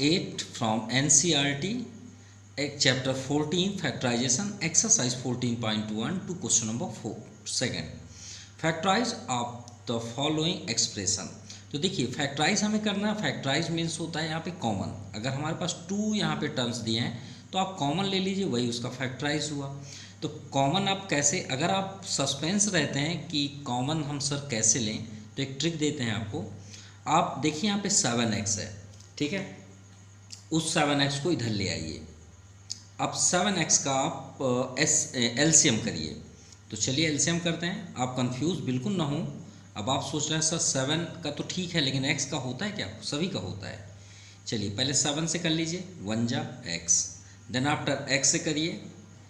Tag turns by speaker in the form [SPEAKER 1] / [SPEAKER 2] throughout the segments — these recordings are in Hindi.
[SPEAKER 1] 8 from NCERT, chapter 14 factorisation, exercise 14.1 to question number 4 second. Factorise of the following expression. तो देखिए फैक्टराइज हमें करना है। फैक्टराइज मीन्स होता है यहाँ पे कॉमन। अगर हमारे पास 2 यहाँ पे टर्म्स दिए हैं तो आप कॉमन ले लीजिए, वही उसका फैक्टराइज हुआ। तो कॉमन आप कैसे, अगर आप सस्पेंस रहते हैं कि कॉमन हम सर कैसे लें, तो एक ट्रिक देते हैं आपको। आप देखिए यहाँ पे 7x है, ठीक है, उस 7x को इधर ले आइए। अब 7x का आप एलसीएम करिए। तो चलिए एलसीएम करते हैं। आप कंफ्यूज बिल्कुल ना हो। अब आप सोच रहे हैं सर 7 का तो ठीक है लेकिन x का होता है क्या? सभी का होता है। चलिए पहले 7 से कर लीजिए, 1 जा x, देन आफ्टर x से करिए,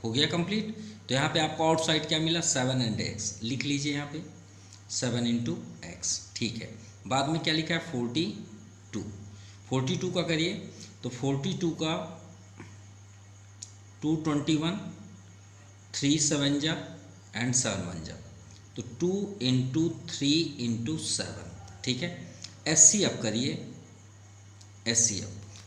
[SPEAKER 1] हो गया कंप्लीट। तो यहाँ पे आपको आउटसाइड क्या मिला? 7 एंड x लिख लीजिए यहाँ पे, 7 इंटू एक्स, ठीक है। बाद में क्या लिखा है? 42। 42 का करिए तो 42 का 221, 3 7 जा एंड 7 1 जा, तो 2 इंटू 3 इंटू 7, ठीक है। एस अब करिए, एस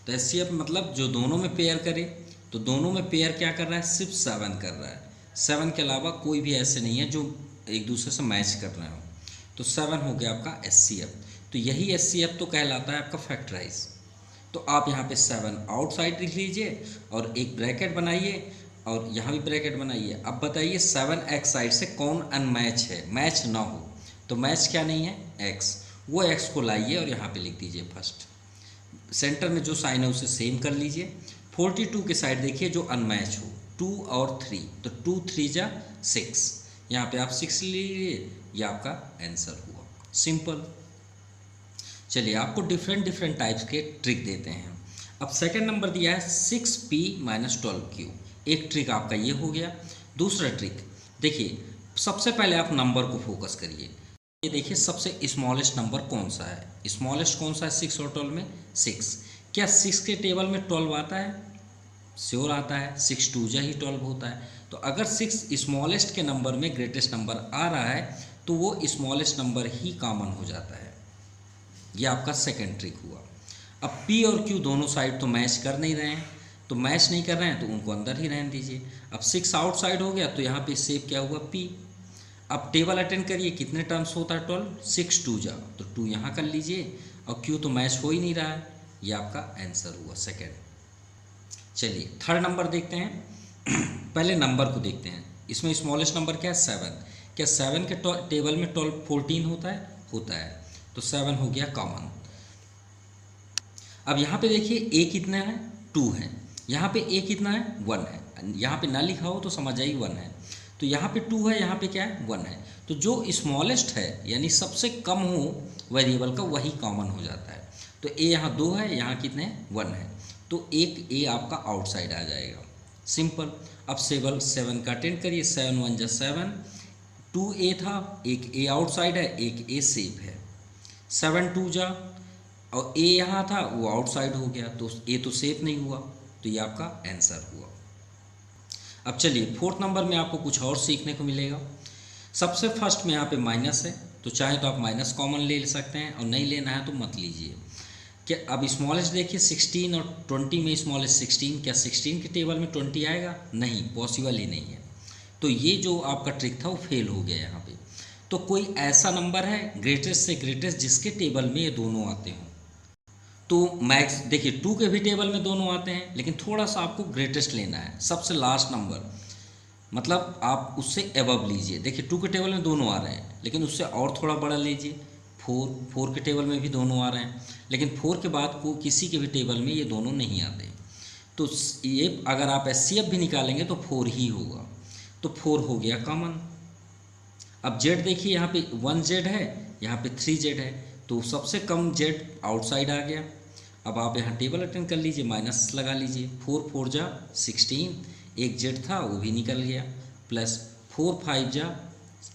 [SPEAKER 1] तो एस मतलब जो दोनों में पेयर करे, तो दोनों में पेयर क्या कर रहा है? सिर्फ 7 कर रहा है। 7 के अलावा कोई भी ऐसे नहीं है जो एक दूसरे से मैच कर रहे हो। तो 7 हो गया आपका एस तो यही एस तो कहलाता है आपका फैक्टराइज। तो आप यहाँ पे 7 आउटसाइड लिख लीजिए और एक ब्रैकेट बनाइए और यहाँ भी ब्रैकेट बनाइए। अब बताइए 7x साइड से कौन अनमैच है? मैच ना हो तो मैच क्या नहीं है? x, वो x को लाइए और यहाँ पे लिख दीजिए फर्स्ट। सेंटर में जो साइन है उसे सेम कर लीजिए। 42 के साइड देखिए जो अनमैच हो, 2 और 3, तो 2 3 जा 6, यहाँ पे आप 6 लीजिए, ये आपका आंसर हुआ। सिंपल। चलिए आपको डिफरेंट टाइप्स के ट्रिक देते हैं। अब सेकंड नंबर दिया है 6p - 12q। एक ट्रिक आपका ये हो गया। दूसरा ट्रिक देखिए, सबसे पहले आप नंबर को फोकस करिए। ये देखिए सबसे स्मॉलेस्ट नंबर कौन सा है? स्मॉलेस्ट कौन सा है 6 और 12 में? 6। क्या 6 के टेबल में 12 आता है? श्योर आता है। 6 2 जा ही 12 होता है। तो अगर 6 स्मॉलेस्ट के नंबर में ग्रेटेस्ट नंबर आ रहा है तो वो स्मॉलेस्ट नंबर ही कॉमन हो जाता है। ये आपका सेकंड ट्रिक हुआ। अब P और Q दोनों साइड तो मैच कर नहीं रहे हैं, तो मैच नहीं कर रहे हैं तो उनको अंदर ही रहने दीजिए। अब 6 आउटसाइड हो गया तो यहाँ पे सेव क्या हुआ? P। अब टेबल अटेंड करिए, कितने टर्म्स होता है? 12। 6 2 जा, तो 2 यहाँ कर लीजिए और Q तो मैच हो ही नहीं रहा है। ये आपका आंसर हुआ सेकेंड। चलिए थर्ड नंबर देखते हैं। पहले नंबर को देखते हैं। इसमें स्मॉलेस्ट नंबर क्या है? 7। क्या 7 के टेबल में 12 14 होता है? होता है। तो 7 हो गया कॉमन। अब यहाँ पे देखिए a कितना है? 2 है। यहाँ पे a कितना है? 1 है। यहाँ पे ना लिखा हो तो समझ आइए 1 है। तो यहाँ पे 2 है, यहाँ पे क्या है? 1 है। तो जो स्मॉलेस्ट है यानी सबसे कम हो वेरिएबल का, वही कॉमन हो जाता है। तो a यहाँ 2 है, यहाँ कितने? 1 है। तो एक a आपका आउटसाइड आ जाएगा। सिंपल। अब 7 का अटेंड करिए, 7 1 जा 7, 2a था, एक a आउटसाइड है, एक a सेफ है। 7 2 जा, और a यहाँ था वो आउटसाइड हो गया, तो a तो सेफ नहीं हुआ, तो ये आपका आंसर हुआ। अब चलिए फोर्थ नंबर में आपको कुछ और सीखने को मिलेगा। सबसे फर्स्ट में यहाँ पे माइनस है, तो चाहे तो आप माइनस कॉमन ले सकते हैं और नहीं लेना है तो मत लीजिए। क्या अब स्मॉलेस्ट देखिए 16 और 20 में स्मॉलेस्ट 16, क्या 16 के टेबल में 20 आएगा? नहीं, पॉसिबल ही नहीं है। तो ये जो आपका ट्रिक था वो फेल हो गया यहाँ पे। तो कोई ऐसा नंबर है ग्रेटेस्ट से ग्रेटेस्ट जिसके टेबल में ये दोनों आते हों? तो मैक्स देखिए 2 के भी टेबल में दोनों आते हैं, लेकिन थोड़ा सा आपको ग्रेटेस्ट लेना है, सबसे लास्ट नंबर, मतलब आप उससे एबव लीजिए। देखिए 2 के टेबल में दोनों आ रहे हैं, लेकिन उससे और थोड़ा बड़ा लीजिए। 4 के टेबल में भी दोनों आ रहे हैं, लेकिन 4 के बाद को किसी के भी टेबल में ये दोनों नहीं आते। तो ये अगर आप एचसीएफ भी निकालेंगे तो 4 ही होगा। तो 4 हो गया कॉमन। अब जेड देखिए, यहाँ पे 1 जेड है, यहाँ पे 3 जेड है, तो सबसे कम जेड आउटसाइड आ गया। अब आप यहाँ टेबल अटेंड कर लीजिए, माइनस लगा लीजिए। 4 4 जा 16, एक जेड था वो भी निकल गया, प्लस 4 5 जा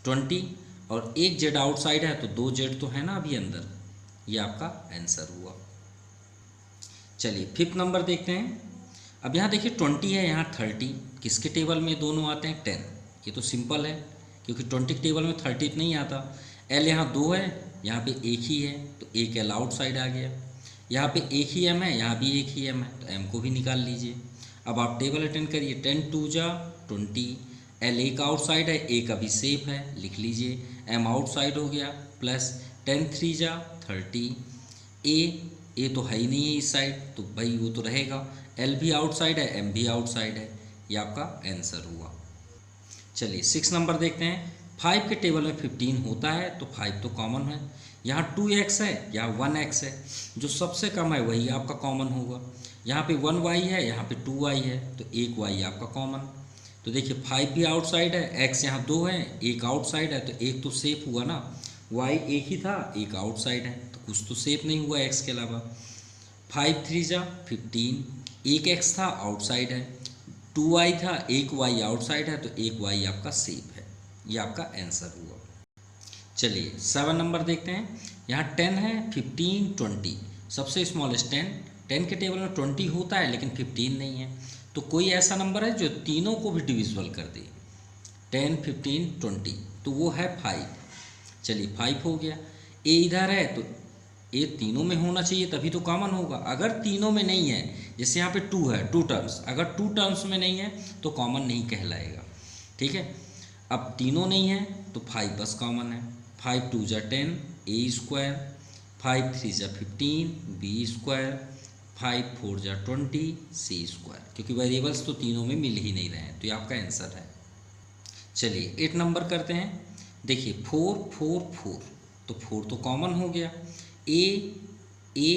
[SPEAKER 1] 20, और एक जेड आउटसाइड है तो 2 जेड तो है ना अभी अंदर। ये आपका आंसर हुआ। चलिए फिफ्थ नंबर देखते हैं। अब यहाँ देखिए 20 है, यहाँ 30, किसके टेबल में दोनों आते हैं? 10। ये तो सिंपल है क्योंकि 20 के टेबल में 30 नहीं आता। एल यहाँ 2 है, यहाँ पे एक ही है, तो एक एल आउटसाइड आ गया। यहाँ पे एक ही m है, यहाँ भी एक ही m है, तो m को भी निकाल लीजिए। अब आप टेबल अटेंड करिए। 10 2 जा 20, l एक आउटसाइड है, a का भी सेफ है, लिख लीजिए। m आउटसाइड हो गया, प्लस 10 3 जा 30, a तो है ही नहीं है इस साइड, तो भाई वो तो रहेगा। l भी आउटसाइड है, m भी आउटसाइड है, ये आपका आंसर हुआ। चलिए 6 नंबर देखते हैं। 5 के टेबल में 15 होता है, तो 5 तो कॉमन है। यहाँ 2x है, यहाँ 1x है, जो सबसे कम है वही आपका कॉमन होगा। यहाँ पे 1y है, यहाँ पे 2y है, तो एक y आपका कॉमन। तो देखिए 5 भी आउटसाइड है, x यहाँ 2 है, एक आउटसाइड है, तो एक तो सेफ हुआ ना। y एक ही था, एक आउटसाइड है, तो कुछ तो सेफ नहीं हुआ x के अलावा। 5 3 जा 15, एक x था आउटसाइड है, 2y था, एक y आउटसाइड है, तो एक y आपका सेफ है, ये आपका आंसर हुआ। चलिए 7 नंबर देखते हैं। यहाँ 10 है, 15 20, सबसे स्मॉलेस्ट 10 के टेबल में 20 होता है लेकिन 15 नहीं है, तो कोई ऐसा नंबर है जो तीनों को भी डिविजिबल कर दे। 10 15 20, तो वो है 5। चलिए 5 हो गया। a इधर है, तो a तीनों में होना चाहिए तभी तो कॉमन होगा। अगर तीनों में नहीं है, जैसे यहाँ पे 2 है, 2 टर्म्स, अगर 2 टर्म्स में नहीं है तो कॉमन नहीं कहलाएगा। ठीक है, अब तीनों नहीं है तो 5 बस कॉमन है। 5 2 जा 10, a स्क्वायर, 5 3 जा 15, b स्क्वायर, 5 4 जा 20, c स्क्वायर, क्योंकि वेरिएबल्स तो तीनों में मिल ही नहीं रहे हैं, तो ये आपका आंसर है। चलिए 8 नंबर करते हैं। देखिए 4 4 4, तो 4 तो कॉमन हो गया। a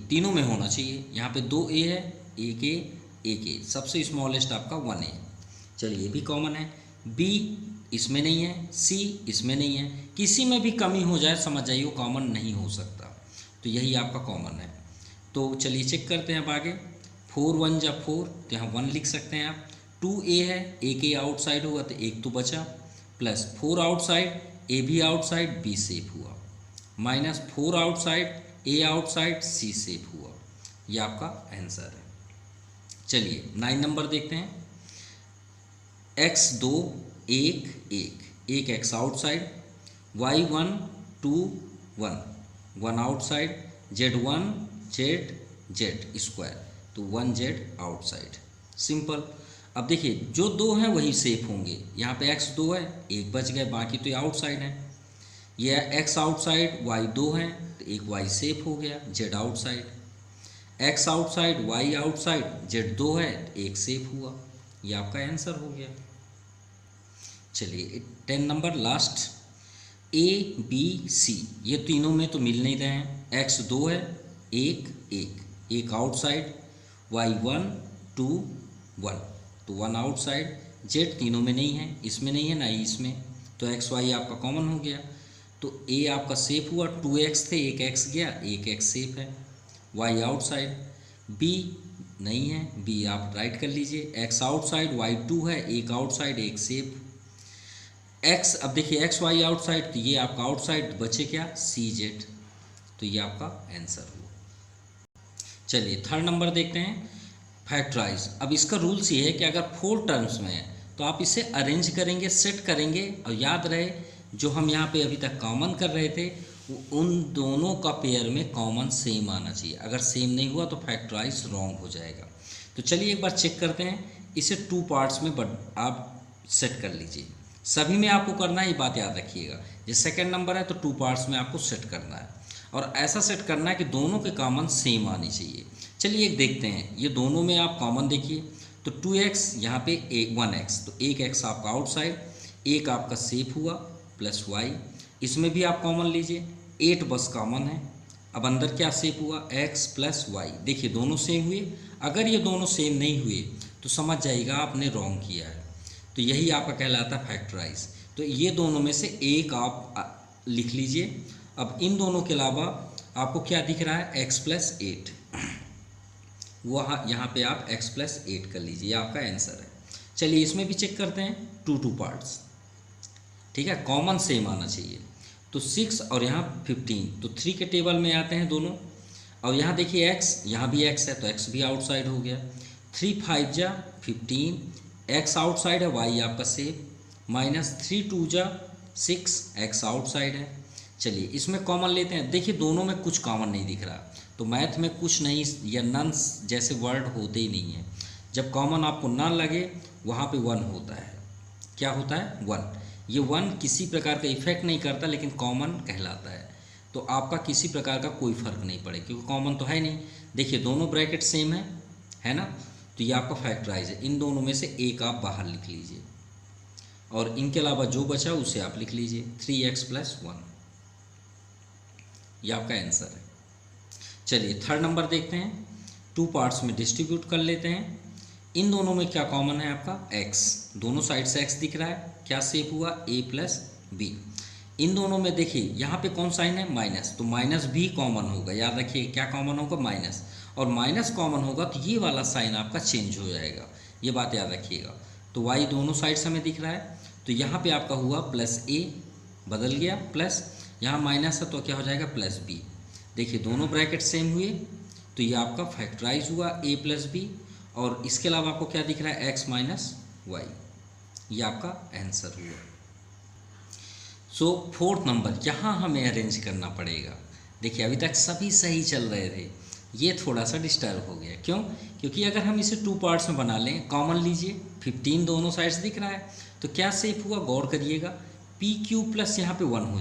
[SPEAKER 1] तीनों में होना चाहिए, यहाँ पे 2 a है, एक a, सबसे स्मॉलेस्ट आपका 1 a। चलिए ये भी कॉमन है। b इसमें नहीं है, c इसमें नहीं है, किसी में भी कमी हो जाए समझ जाइए वो कॉमन नहीं हो सकता, तो यही आपका कॉमन है। तो चलिए चेक करते हैं अब आगे। 4 1 जा 4, तो यहाँ 1 लिख सकते हैं आप। 2a है, एक a आउटसाइड होगा तो एक तो बचा, प्लस 4 आउटसाइड, a भी आउटसाइड, b सेफ हुआ, minus 4 outside, a outside, c safe हुआ, ये आपका आंसर है। चलिए 9 नंबर देखते हैं। x 2 1 1, एक x outside, y 1 2 1 1 outside, z 1 z square, तो 1 z आउटसाइड, सिंपल। अब देखिए जो 2 हैं वही सेफ होंगे, यहाँ पे x 2 है, एक बच गए, बाकी तो ये आउटसाइड है। यह x आउटसाइड, y 2 है, तो एक y सेफ हो गया, z outside, x outside, y outside, z 2 है, एक सेफ हुआ, ये आपका आंसर हो गया। चलिए 10 number last. a b c, ये तीनों में तो मिल नहीं रहे हैं। x 2 है, एक आउटसाइड, y 1 2 1, तो 1 आउटसाइड, z तीनों में नहीं है, इसमें नहीं है ना ही इसमें, तो x y आपका कॉमन हो गया, तो a आपका सेफ हुआ। 2x थे, एक x गया, एक x सेफ है, y आउटसाइड, b नहीं है, b आप राइट कर लीजिए, x आउटसाइड, y 2 है, एक आउटसाइड, एक सेफ, x, अब देखिए x y आउटसाइड, तो ये आपका आउटसाइड, बचे क्या, c z, तो ये आपका आंसर हुआ। चलिए 3rd नंबर देखते हैं। फैक्टराइज। अब इसका रूल्स ये है कि अगर 4 टर्म्स में है तो आप इसे अरेंज करेंगे, सेट करेंगे, और याद रहे जो हम यहाँ पे अभी तक कॉमन कर रहे थे उन दोनों का पेयर में कॉमन सेम आना चाहिए। अगर सेम नहीं हुआ तो फैक्टराइज रॉन्ग हो जाएगा। तो चलिए एक बार चेक करते हैं, इसे 2 पार्ट्स में आप सेट कर लीजिए। सभी में आपको करना है, ये बात याद रखिएगा। ये 2nd नंबर है तो 2 पार्ट्स में आपको सेट करना है, और ऐसा सेट करना है कि दोनों के कॉमन सेम आनी चाहिए। चलिए एक देखते हैं, ये दोनों में आप कॉमन देखिए, तो 2x यहाँ पे 1x, तो एक x आपका आउटसाइड, एक आपका सेफ हुआ, प्लस y, इसमें भी आप कॉमन लीजिए, 8 बस कॉमन है। अब अंदर क्या सेफ हुआ, x प्लस y, देखिए दोनों सेम हुए। अगर ये दोनों सेम नहीं हुए तो समझ जाइएगा आपने रॉन्ग किया है, तो यही आपका कहलाता है फैक्टराइज। तो ये दोनों में से एक आप लिख लीजिए। अब इन दोनों के अलावा आपको क्या दिख रहा है, x प्लस 8, वहाँ यहाँ पे आप x प्लस 8 कर लीजिए, ये आपका आंसर है। चलिए इसमें भी चेक करते हैं, 2 पार्ट्स, ठीक है, कॉमन सेम आना चाहिए। तो 6 और यहाँ 15, तो 3 के टेबल में आते हैं दोनों। और यहाँ देखिए x, यहाँ भी x है, तो x भी आउटसाइड हो गया। 3 5 जा 15, x आउटसाइड है, y आपका सेफ, माइनस 3 2 जा 6, x आउटसाइड है। चलिए इसमें कॉमन लेते हैं, देखिए दोनों में कुछ कॉमन नहीं दिख रहा, तो तो मैथ में कुछ नहीं या नन जैसे वर्ड होते ही नहीं है। जब कॉमन आपको ना लगे वहाँ पे वन होता है। क्या होता है? वन। ये वन किसी प्रकार का इफेक्ट नहीं करता लेकिन कॉमन कहलाता है। तो आपका किसी प्रकार का कोई फर्क नहीं पड़े क्योंकि कॉमन तो है नहीं। देखिए दोनों ब्रैकेट सेम है ना, तो ये आपका फैक्टराइज है। इन दोनों में से एक आप बाहर लिख लीजिए और इनके अलावा जो बचा उसे आप लिख लीजिए 3x + 1। ये आपका आंसर है। चलिए थर्ड नंबर देखते हैं। 2 पार्ट्स में डिस्ट्रीब्यूट कर लेते हैं। इन दोनों में क्या कॉमन है? आपका x, दोनों साइड से x दिख रहा है। क्या शेप हुआ? a + b। इन दोनों में देखिए यहाँ पे कौन साइन है? माइनस, तो माइनस भी कॉमन होगा। याद रखिए क्या कॉमन होगा? माइनस। और माइनस कॉमन होगा तो ये वाला साइन आपका चेंज हो जाएगा, ये बात याद रखिएगा। तो y दोनों साइड से हमें दिख रहा है, तो यहाँ पे आपका हुआ +a, बदल गया प्लस, यहाँ माइनस है तो क्या हो जाएगा? +b। देखिए दोनों ब्रैकेट सेम हुए तो ये आपका फैक्टराइज हुआ a + b। और इसके अलावा आपको क्या दिख रहा है? x - y। ये आपका आंसर हुआ। सो फोर्थ नंबर यहाँ हमें अरेंज करना पड़ेगा। देखिए अभी तक सभी सही चल रहे थे, ये थोड़ा सा डिस्टर्ब हो गया। क्यों? क्योंकि अगर हम इसे 2 पार्ट्स में बना लें, कॉमन लीजिए, 15 दोनों साइड्स दिख रहा है, तो क्या शेप हुआ? गौर करिएगा, PQ प्लस यहाँ पे 1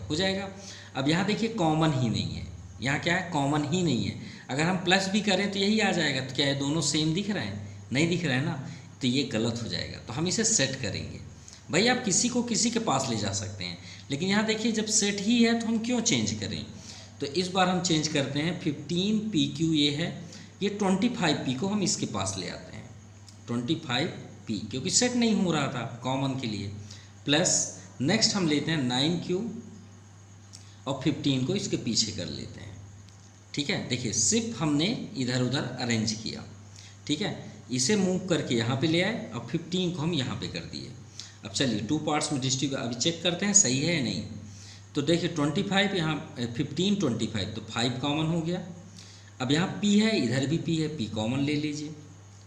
[SPEAKER 1] हो जाएगा। अब यहाँ देखिए कॉमन ही नहीं है, यहाँ क्या है? कॉमन ही नहीं है। अगर हम प्लस भी करें तो यही आ जाएगा। तो क्या ये दोनों सेम दिख रहे हैं? नहीं दिख रहा है ना, तो ये गलत हो जाएगा। तो हम इसे सेट करेंगे। भाई आप किसी को किसी के पास ले जा सकते हैं, लेकिन यहाँ देखिए जब सेट ही है तो हम क्यों चेंज करें? तो इस बार हम चेंज करते हैं। 15 PQ ये है, ये 25 P को हम इसके पास ले आते हैं। 25 P क्योंकि सेट नहीं हो रहा था कॉमन के लिए, प्लस नेक्स्ट हम लेते हैं 9Q और 15 को इसके पीछे कर लेते हैं। ठीक है, देखिए सिर्फ हमने इधर उधर अरेंज किया। ठीक है, इसे मूव करके यहाँ पे ले आए और 15 को हम यहाँ पे कर दिए। अब चलिए 2 पार्ट्स में डिस्ट्रीब्यूट अभी चेक करते हैं सही है या नहीं। तो देखिए 25 यहाँ 15 25 तो 5 कॉमन हो गया। अब यहाँ P है, इधर भी P है, P कॉमन ले लीजिए।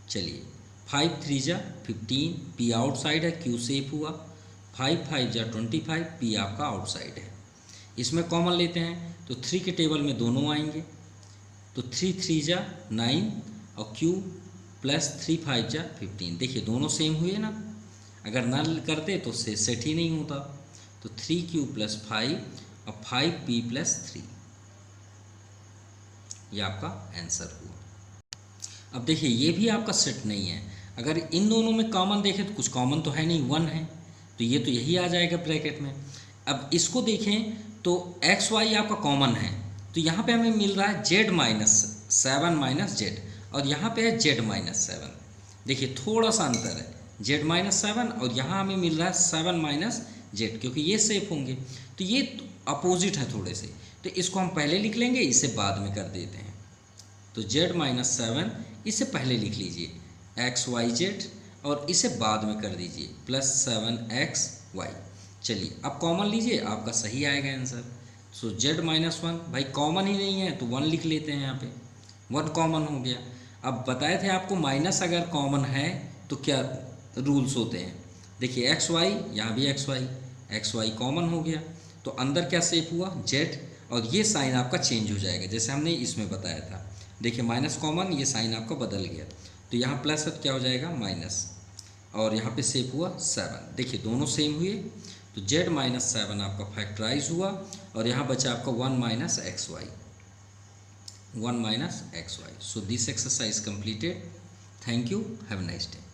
[SPEAKER 1] चलिए 5 3 जा 15, P आउटसाइड है, Q शेप हुआ। 5 5 जा 25, P आपका आउटसाइड है। इसमें कॉमन लेते हैं तो 3 के टेबल में दोनों आएंगे, तो 3 3 जा 9 और Q प्लस 3 5 जा 15। देखिए दोनों सेम हुए ना, अगर ना करते तो से सेट ही नहीं होता। तो 3Q + 5 और 5P + 3, ये आपका आंसर हुआ। अब देखिए ये भी आपका सेट नहीं है। अगर इन दोनों में कॉमन देखें तो कुछ कॉमन तो है नहीं, 1 है, तो ये तो यही आ जाएगा ब्रैकेट में। अब इसको देखें तो XY आपका कॉमन है, तो यहाँ पे हमें मिल रहा है Z - 7 - Z और यहाँ पे है Z - 7। देखिए थोड़ा सा अंतर है, Z - 7 और यहाँ हमें मिल रहा है 7 - Z, क्योंकि ये सेफ होंगे तो ये अपोजिट है थोड़े से। तो इसको हम पहले लिख लेंगे, इसे बाद में कर देते हैं। तो Z - 7 इसे पहले लिख लीजिए XYZ और इसे बाद में कर दीजिए प्लस 7XY। चलिए अब कॉमन लीजिए, आपका सही आएगा आंसर। सो Z - 1 भाई कॉमन ही नहीं है तो 1 लिख लेते हैं, यहाँ पे 1 कॉमन हो गया। अब बताए थे आपको माइनस अगर कॉमन है तो क्या रूल्स होते हैं। देखिए XY, यहाँ भी XY कॉमन हो गया तो अंदर क्या शेप हुआ? Z, और ये साइन आपका चेंज हो जाएगा जैसे हमने इसमें बताया था। देखिए माइनस कॉमन, ये साइन आपका बदल गया, तो यहाँ प्लस है तो क्या हो जाएगा? माइनस, और यहाँ पे शेप हुआ 7। देखिए दोनों सेम हुए तो Z - 7 आपका फैक्टराइज हुआ और यहाँ बचा आपका 1 - XY, 1 - XY। So this exercise completed. Thank you, have a nice day.